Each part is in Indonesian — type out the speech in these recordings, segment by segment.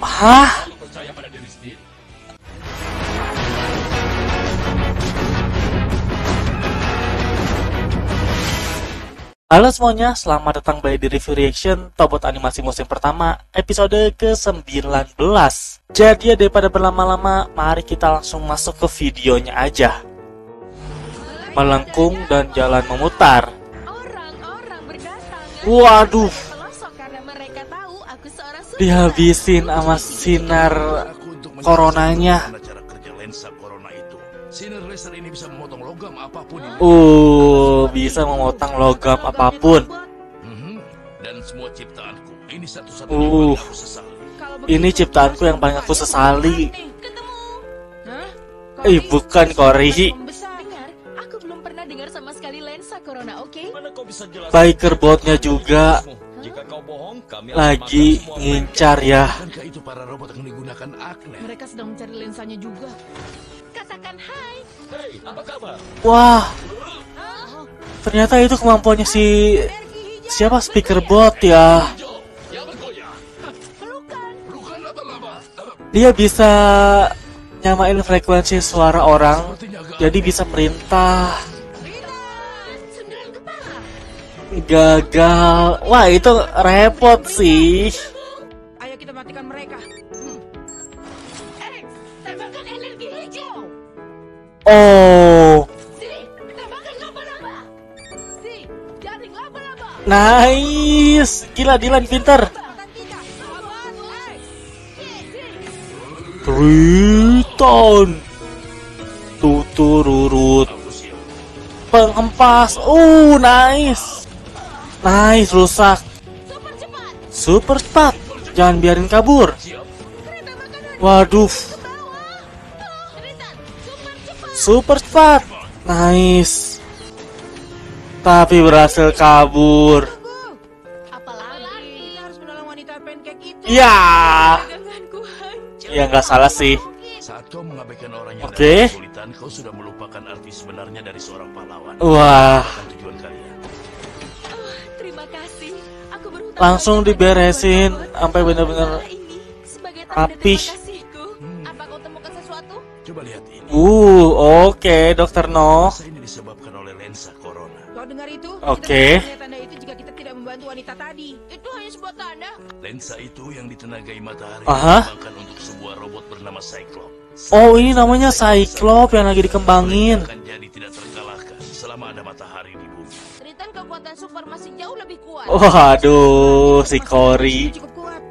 Hah? Halo semuanya, selamat datang kembali di Review Reaction Tobot Animasi musim pertama, episode ke-19. Jadi daripada berlama-lama, mari kita langsung masuk ke videonya aja. Melengkung dan jalan memutar. Waduh, dihabisin sama sinar coronanya. Sinar laser ini bisa memotong logam apapun. Bisa memotong logam apapun. Dan semua ciptaanku ini satu-satunya yang aku sesali. Ini ciptaanku yang paling aku sesali. Bukan Kori. Aku belum pernah dengar sama sekali lensa corona, oke? Biker botnya juga lagi ngincar ya. Bukankah itu para robot yang digunakan Akne? Mereka sedang mencari lensanya juga. Katakan hai. Hey, apa kabar? Wah, ternyata itu kemampuannya siapa speaker bot ya. Dia bisa nyamain frekuensi suara orang, jadi bisa perintah. Gagal. Wah, itu repot sih. Ayo kita matikan mereka. Tambahkan energi hijau. Oh, Tambahkan laba-laba. Jaring laba-laba. nice. Gila, Dylan pinter. Triton. Tutururut. Penghempas. Nice. Nice, rusak. Super cepat. Jangan biarin kabur. Waduh. Super cepat. Nice. Tapi berhasil kabur. Apalagi kita harus menolong wanita pancake itu. Ya. Daganganku hancur. Ya nggak salah sih. Saat kau mengabaikan orang yang Oke. dalam kesulitan, kau sudah melupakan arti sebenarnya dari seorang pahlawan. Wah. Bukan tujuan kalian. Terima kasih. Aku berhutang Langsung budi pada diberesin robot. sampai bener-bener Ini sebagai tanda rapih. terima kasihku. Apa kau temukan sesuatu? Coba lihat ini. Oke, Dokter No. Rasa ini disebabkan oleh lensa corona. Kau dengar itu? Oke. Kita tidak punya tanda itu jika kita tidak membantu wanita tadi. Itu hanya sebuah tanda. Lensa itu yang ditenagai matahari Aha. dikembangkan untuk sebuah robot bernama Cyclops. Oh, ini namanya Cyclops yang lagi dikembangin. Akan jadi tidak terkalahkan selama ada matahari di bumi. Triton kekuatan super masih jauh lebih kuat. Waduh, si Cory. Cukup kuat.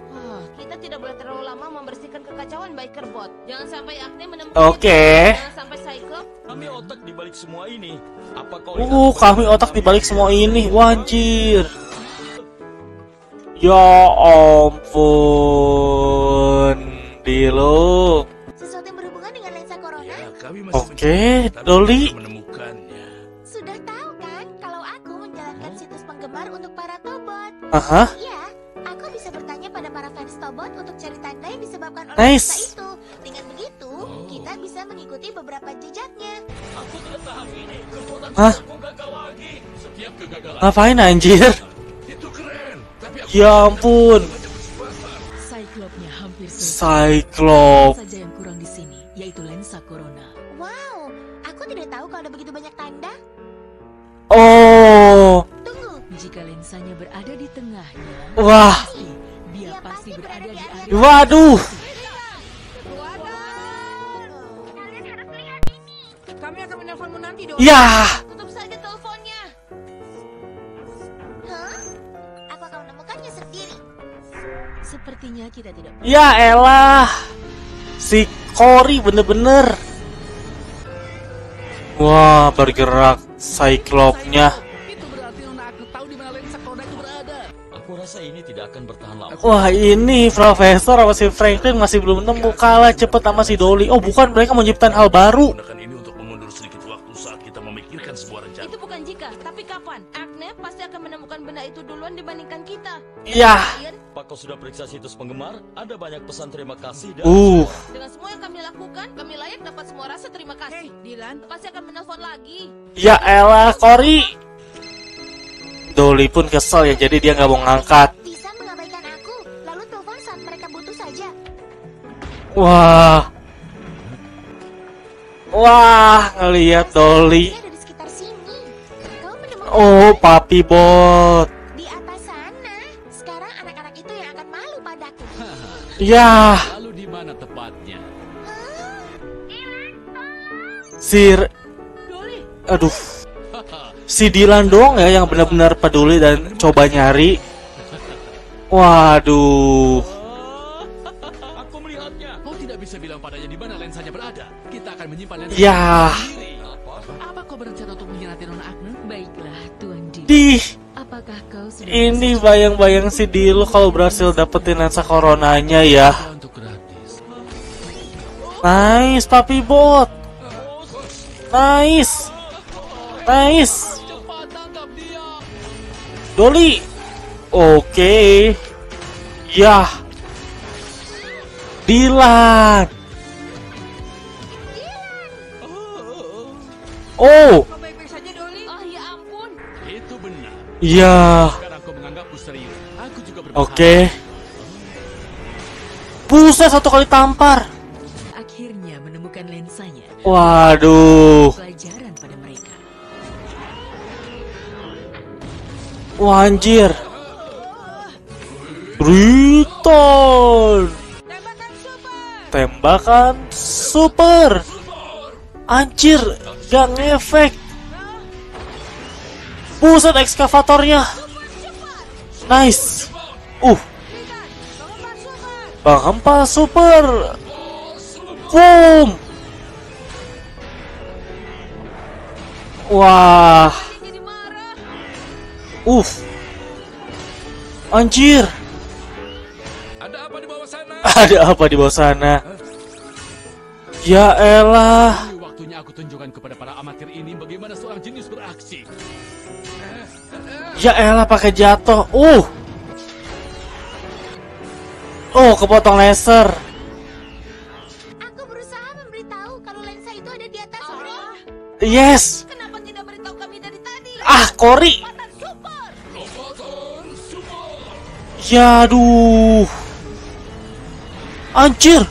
Kita tidak boleh terlalu lama membersihkan kekacauan biker bot. Jangan sampai Akne menemukan. Oke. Jangan sampai Cyclops. Kami otak di balik semua ini. Apa kau Kami otak dibalik semua ini. Wanjir. Ya ampun. Dilo. Sesuatu yang berhubungan dengan lensa corona? Ya, kami masih Oke, mencari, tapi Dolly. belum menemukannya. Sudah tahu kan kalau aku menjalankan situs penggemar untuk para Tobot? Aha. Iya, aku bisa bertanya pada para fans Tobot untuk cari tanda yang disebabkan oleh Nice. lensa itu. Dengan begitu, kita bisa mengikuti beberapa jejaknya. Hah? Ngapain anjir? Itu keren. Tapi aku Ya ampun. Cyclops-nya hampir selesai. Cyclops. Saja yang kurang di sini, yaitu lensa corona. Wow, aku tidak tahu kalau ada begitu banyak tanda. Oh. Tunggu, Jika lensanya berada di tengahnya, Wah. dia pasti berada di area. Waduh. kalian harus lihat ini. Kami akan menelponmu nanti, Dok. Ya. Tutup saja teleponnya. Hah? Aku akan menemukannya sendiri. Sepertinya kita tidak. Ya elah. Si Cory bener-bener. Wah, bergerak Cyclops-nya. Itu berarti Nona aku tahu di mana lensa corona itu berada. Aku rasa ini tidak akan bertahan lama. Wah, ini Profesor sama si Franklin masih belum nemu. Kalah cepet sama si Dolly. Oh, bukan, mereka mau nyiptain hal baru. gunakan ini untuk mengundur sedikit waktu saat kita memikirkan sebuah rencana. Itu bukan jika, tapi kapan? Akne pasti akan menemukan benda itu duluan dibandingkan kita. Ya. Apa kau sudah periksa situs penggemar? Ada banyak pesan terima kasih dan Dengan semua yang kami lakukan, kami layak dapat semua rasa terima kasih. Dylan, pasti akan menelpon lagi. Ya elah, Cory. Dolly pun kesel ya, jadi dia nggak mau ngangkat. Bisa mengabaikan aku, lalu telepon saat mereka butuh saja. Wah. Wah, ngelihat Dolly. Dia ada di sekitar sini. Kau menemukan Oh, Papi Bot. di atas sana. Sekarang anak-anak itu yang akan malu padaku. Ya, Lalu di mana tepatnya? Dolly, aduh. Si Dylan doang ya yang benar-benar peduli dan coba nyari. Waduh. Aku melihatnya. Kau tidak bisa bilang padanya di mana lensanya berada. Kita akan menyimpan lensa Ya. sendiri. Apa kau berencana untuk mengkhianati Nona Agnes? baiklah Tuan Di. Dih, Apakah kau sudah ini bayang-bayang si Dilo kalau berhasil dapetin lensa coronanya ya. Untuk gratis. Nice, Papi Bot. Nice. Nice. Cepat tangkap dia. Dolly. Oke. Yah. Dylan. Oh. Kau baik-baik saja, Dolly? Oh, ya ampun. Itu benar. Ya. Sekarang kau menganggapku serius. Aku juga berbahaya. Oke. Buset, satu kali tampar. Akhirnya menemukan lensanya. Waduh. Pelajaran pada mereka. Wah, anjir. Triton. Tembakan super. Tembakan super. Anjir, gak ngefek. Buset, ekskavatornya. Nice. Bang Hempa super. Boom. Wah. Jadi marah. Anjir. Ada apa di bawah sana? Ada apa di bawah sana? Ya elah. Ini waktunya aku tunjukkan kepada para amatir ini bagaimana seorang jenius beraksi. Ya elah, pakai jatuh. Kepotong laser. Aku berusaha memberitahu kalau lensa itu ada di atas sana. Yes. Kenapa tidak beritahu kami dari tadi? Cory. Lompatan super. Ya aduh. Anjir.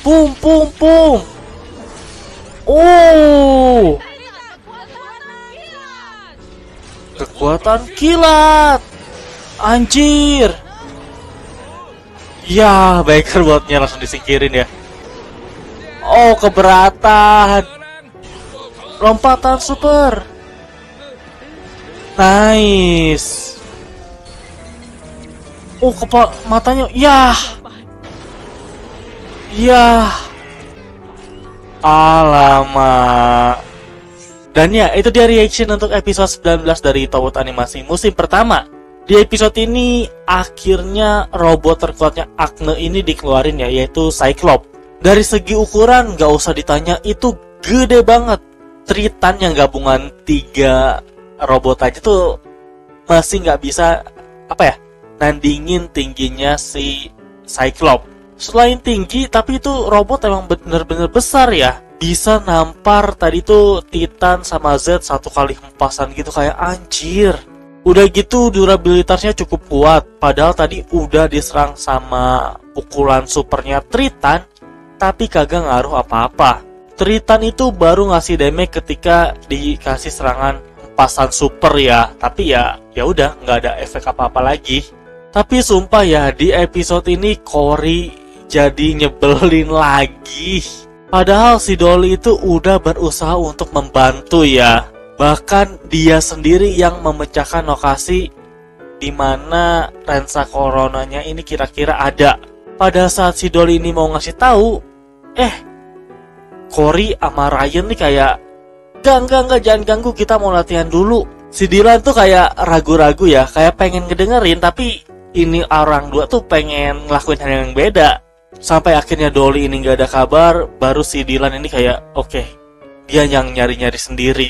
Pum pum pum. Kekuatan kilat. Anjir. Ya, Baker botnya langsung disingkirin ya. Keberatan. Lompatan super. Nice. Matanya. Ya. Alamak. Dan ya, itu dia reaction untuk episode 19 dari Tobot Animasi musim pertama. Di episode ini, akhirnya robot terkuatnya Acne ini dikeluarin ya, yaitu Cyclops. Dari segi ukuran, gak usah ditanya, itu gede banget. Triton yang gabungan 3 robot aja tuh masih gak bisa, nandingin tingginya si Cyclops. Selain tinggi, tapi itu robot emang bener-bener besar ya. Bisa nampar tadi tuh Titan sama Z 1 kali hempasan gitu, kayak anjir. Udah gitu durabilitasnya cukup kuat. Padahal tadi udah diserang sama pukulan supernya Triton, tapi kagak ngaruh apa-apa. Triton itu baru ngasih damage ketika dikasih serangan hempasan super ya. Tapi ya udah nggak ada efek apa-apa lagi. Tapi sumpah ya, di episode ini Cory jadi nyebelin lagi. Padahal si Dolly itu udah berusaha untuk membantu ya. Bahkan dia sendiri yang memecahkan lokasi di mana lensa coronanya ini kira-kira ada. Pada saat si Dolly ini mau ngasih tahu, Cory sama Ryan nih kayak enggak, jangan ganggu, kita mau latihan dulu. Si Dylan tuh kayak ragu-ragu ya, kayak pengen ngedengerin, tapi ini orang dua tuh pengen ngelakuin hal yang beda. Sampai akhirnya Dolly ini gak ada kabar, baru si Dylan ini kayak oke, dia yang nyari-nyari sendiri.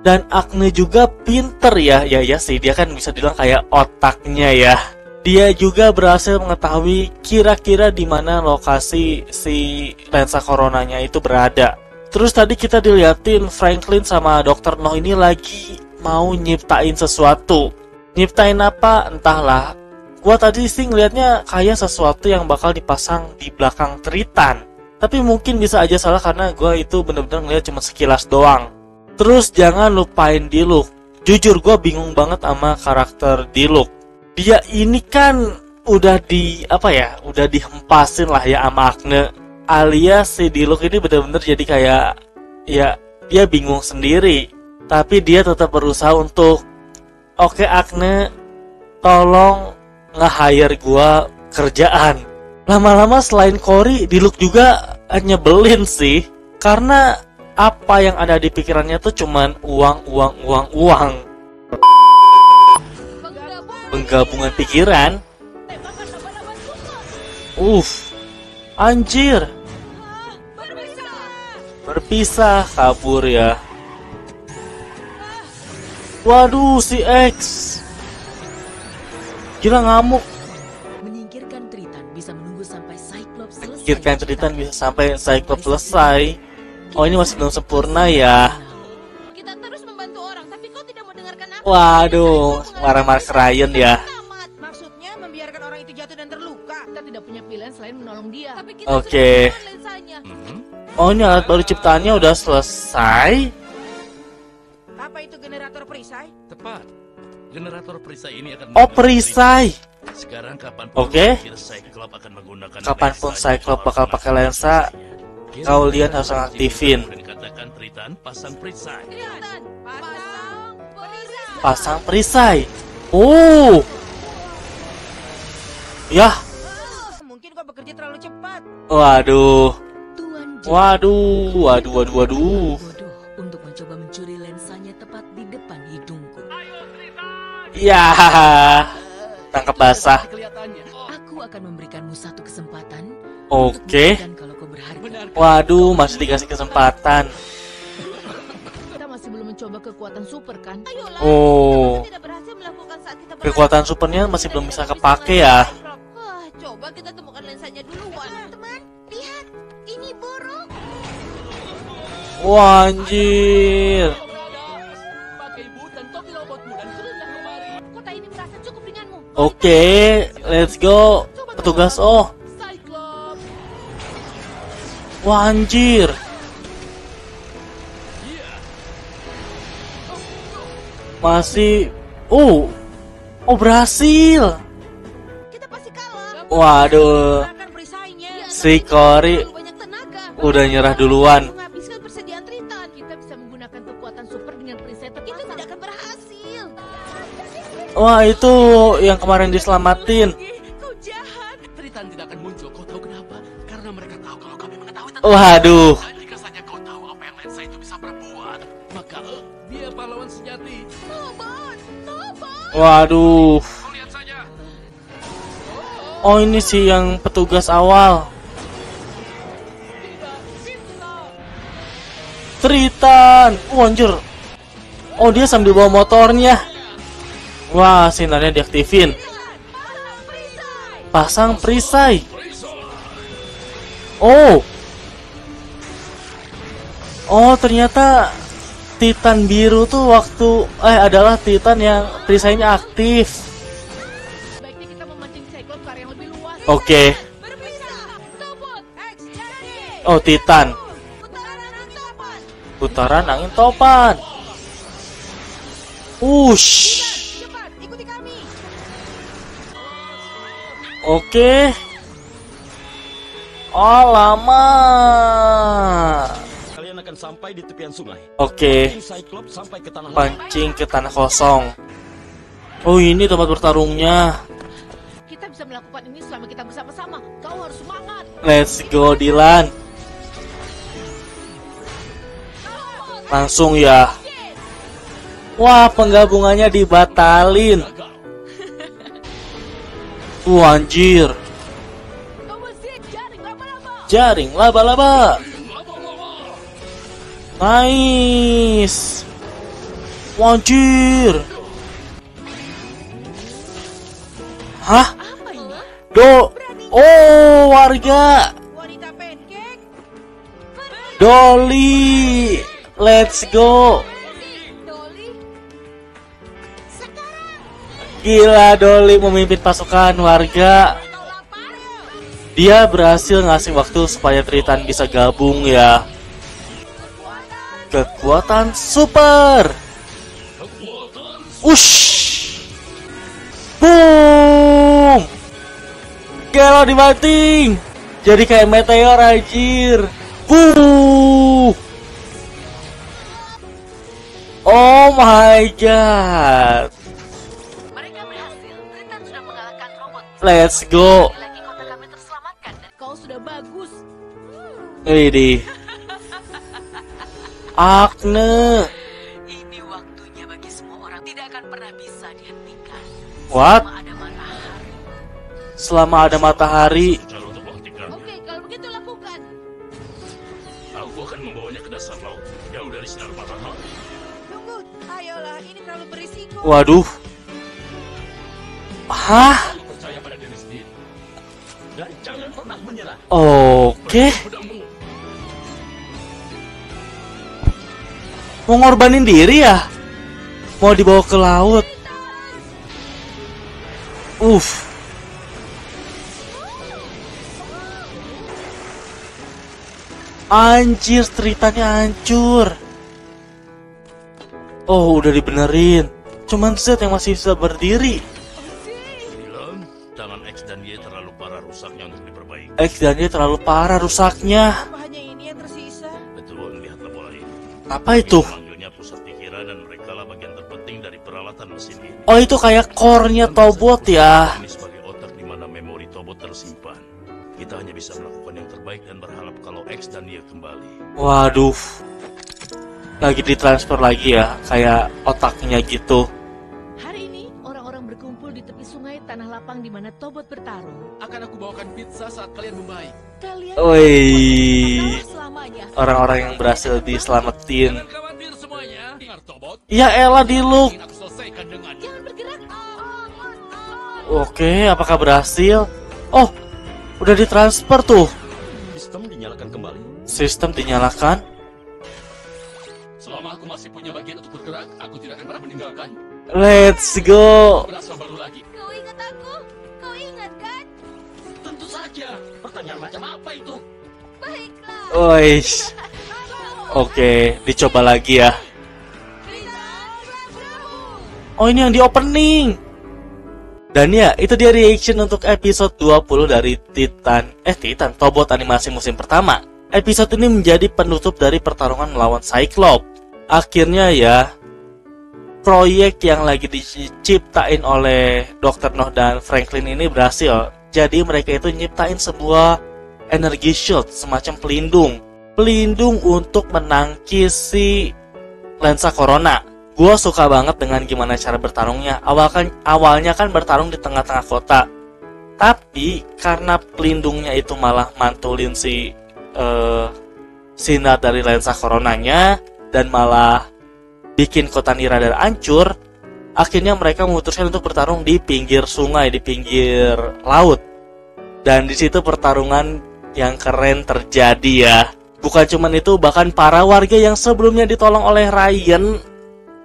Dan Acne juga pinter ya sih, dia kan bisa bilang kayak otaknya ya. Dia juga berhasil mengetahui kira-kira di mana lokasi si lensa coronanya itu berada. Terus tadi kita diliatin Franklin sama Dr. No ini lagi mau nyiptain sesuatu. Nyiptain apa? Entahlah. Gua tadi sih ngelihatnya kayak sesuatu yang bakal dipasang di belakang Tritan. Tapi mungkin bisa aja salah karena gua itu bener-bener ngeliat cuma sekilas doang. Terus jangan lupain Diluc. Jujur gua bingung banget sama karakter Diluc. Dia ini kan udah udah dihempasin lah ya sama Agne. Alias si Diluc ini bener-bener jadi kayak ya dia bingung sendiri. Tapi dia tetap berusaha untuk oke Agne, tolong nge-hire gua kerjaan. Lama-lama selain Cory, Diluc juga nyebelin sih. Karena apa yang ada di pikirannya tuh cuman uang. Penggabungan pikiran. Anjir. Berpisah kabur ya. Waduh, si X. Gila ngamuk. Menyingkirkan Tritan bisa menunggu sampai Cyclops selesai. Menyingkirkan Tritan bisa sampai Cyclops selesai. Oh, ini masih belum sempurna ya. Kita terus membantu orang, tapi kau tidak mau dengarkan apa? Waduh, marah-marah ke Ryan ya. Maksudnya membiarkan orang itu jatuh dan terluka. Kita tidak punya pilihan selain menolong dia. Tapi kita Oke. sudah menemukan lensanya. Oh, ini alat baru ciptaannya udah selesai. Apa itu generator perisai? Tepat. Generator perisai ini akan Oh, perisai. Sekarang kapanpun Oke. Cyclops akan menggunakan Kapanpun lensa Cyclops yang bakal harus pakai lensa, Kira-kira kalian harus aktifin. dikatakan Tritan pasang perisai. Tritan, pasang perisai. Pasang perisai. Oh. Yah. Mungkin kau bekerja terlalu cepat. Waduh. Tuan J Waduh. bodoh untuk mencoba mencuri lensanya tepat di depan hidungku. Ya. Tangkap basah. Aku akan memberikanmu satu kesempatan. Oke. Dan kalau kau berharga, Waduh, masih dikasih kesempatan. Kita masih belum mencoba kekuatan super kan? Ayolah. Oh. Kita tidak berhasil melakukan saat kita Kekuatan supernya masih belum bisa kepake ya. Wah, coba kita temukan lensanya duluan. Teman-teman, lihat. Ini burung. Wah, anjir. Kota ini merasa cukup denganmu. Oke, let's go. Petugas Cyclops. Wah, anjir. Masih. Oh, berhasil. Kita pasti kalah. Waduh, Gunakan perisainya. si Cory Terlalu banyak tenaga. udah nyerah duluan. Menghabiskan persediaan Tritan. Kita bisa menggunakan kekuatan super dengan perisai terpasang. Itu tidak akan berhasil. Wah, itu yang kemarin diselamatin. Kau jahat. Tritan tidak akan muncul. Kau tahu kenapa? Karena mereka tahu kalau kami mengetahui tentang Waduh. Dan jika saja kau tahu apa yang lensa itu bisa berbuat, maka dia pahlawan sejati. Waduh. Kau lihat saja. Oh, ini sih yang petugas awal. Tritan. Anjir. Oh, dia sambil bawa motornya. Wah, sinarnya diaktifin. Pasang perisai. Oh. Oh, ternyata Titan biru tuh adalah Titan yang perisainya aktif. Sebaiknya kita memancing Cyclops ke area yang lebih luas. Oke. Berpisah. Topot. X, jalan. Oh, Titan. Putaran angin topan. Putaran angin topan. Ush. Cepat, ikuti kami. Oke. Oh, lama. Kalian akan sampai di tepian sungai. Oke. Pancing Cyclops sampai ke tanah lapang. Pancing ke tanah kosong. Oh, ini tempat bertarungnya. Kita bisa melakukan ini selama kita bersama-sama. Kau harus semangat. Let's go, Dylan. Langsung ya. Wah, penggabungannya dibatalin. Anjir. Kau mesti jaring laba-laba. Jaring laba-laba. Nice. Anjir. Hah? Apa ini? Oh, warga. Wanita pancake. Dolly. Let's go. Dolly. Gila, Dolly memimpin pasukan warga. Dia berhasil ngasih waktu supaya Triton bisa gabung ya. Kekuatan super. Ush. Boom. Gelo dibanting. Jadi kayak meteor anjir. Oh my god. Mereka berhasil. Triton sudah mengalahkan robot. Let's go. Lagi kota kami terselamatkan dan Kau sudah bagus. Widih. Agne. ini waktunya bagi semua orang. Tidak akan pernah bisa dihentikan. What? Selama ada matahari. Selama ada matahari. Cara untuk menghentikannya, Oke, kalau begitu lakukan. aku akan membawanya ke dasar laut, jauh dari sinar matahari. Tunggu, ayolah, ini terlalu berisiko. Waduh. Hah? Lu percaya pada diri sendiri dan jangan pernah menyerah. Oke. Pedangmu. Mau ngorbanin diri ya? Mau dibawa ke laut? Anjir, Tritonnya hancur. Oh, udah dibenerin. Cuman Z yang masih bisa berdiri. Bilang, tangan X dan Y terlalu parah rusaknya untuk diperbaiki. X dan Y terlalu parah rusaknya. Apa hanya ini yang tersisa? Betul, lihatlah bola ini. Apa itu? Memanggilnya pusat pikiran dan mereka lah bagian terpenting dari peralatan mesin ini. Oh, itu kayak core-nya Tobot ya. Ini sebagai otak di mana memori Tobot tersimpan. Kita hanya bisa melakukan yang terbaik dan berharap kalau X dan Y kembali. Waduh. Lagi ditransfer lagi ya, kayak otaknya gitu. Hari ini, orang-orang berkumpul di tepi sungai tanah lapang di mana Tobot bertarung. Akan aku bawakan pizza saat kalian membaik. Kalian Wih. kalah selamanya. Orang-orang yang berhasil diselamatin. Jangan khawatir semuanya. Dengar Tobot, Ya elah di look. ingin aku selesaikan dengannya. Jangan bergerak. Oke, apakah berhasil? Oh, udah ditransfer tuh. Sistem dinyalakan kembali. Sistem dinyalakan. Selama aku masih punya bagian untuk bergerak, aku tidak akan pernah meninggalkan. Let's go. Berasa baru lagi. Kau ingat aku? Kau ingat kan? Tentu saja. Pertanyaan macam apa itu? Baiklah. Oish. Oke, dicoba lagi ya. Oh, ini yang di opening. Dan ya, itu dia reaction untuk episode 20 dari Titan Tobot animasi musim pertama. Episode ini menjadi penutup dari pertarungan melawan Cyclops. Akhirnya ya, proyek yang lagi diciptain oleh Dr. Noh dan Franklin ini berhasil. Jadi mereka itu nyiptain sebuah energy shield, semacam pelindung untuk menangkisi lensa corona. Gue suka banget dengan gimana cara bertarungnya. Awalnya kan bertarung di tengah-tengah kota, tapi karena pelindungnya itu malah mantulin si sinar dari lensa coronanya dan malah bikin kota Niradar hancur. Akhirnya mereka memutuskan untuk bertarung di pinggir sungai, di pinggir laut. Dan di situ pertarungan yang keren terjadi ya. Bukan cuman itu, bahkan para warga yang sebelumnya ditolong oleh Ryan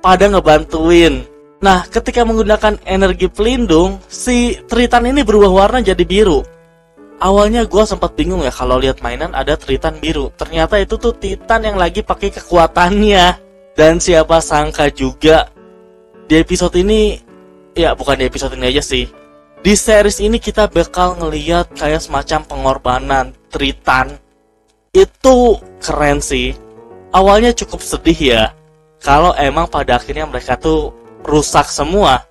pada ngebantuin. Nah, ketika menggunakan energi pelindung, si Triton ini berubah warna jadi biru. Awalnya gue sempat bingung ya kalau lihat mainan ada Triton biru. Ternyata itu tuh Titan yang lagi pakai kekuatannya. Dan siapa sangka juga di episode ini, ya bukan di episode ini aja sih, di series ini kita bakal ngeliat kayak semacam pengorbanan Triton. Itu keren sih. Awalnya cukup sedih ya, kalau emang pada akhirnya mereka tuh rusak semua.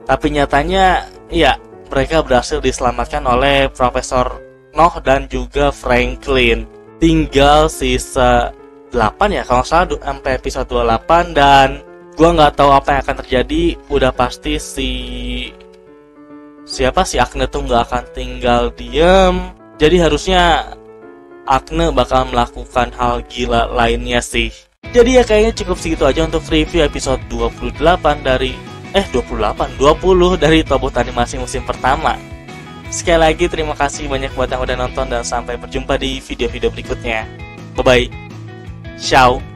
Tapi nyatanya ya mereka berhasil diselamatkan oleh Profesor Noh dan juga Franklin. Tinggal sisa 8 ya kalau nggak salah, sampai episode 28. Dan gua nggak tahu apa yang akan terjadi. Udah pasti si Agne tuh nggak akan tinggal diem. Jadi harusnya Agne bakal melakukan hal gila lainnya sih. Jadi ya kayaknya cukup segitu aja untuk review episode 20 dari Tobot animasi musim pertama. Sekali lagi terima kasih banyak buat yang udah nonton dan sampai berjumpa di video-video berikutnya. Bye bye. Ciao.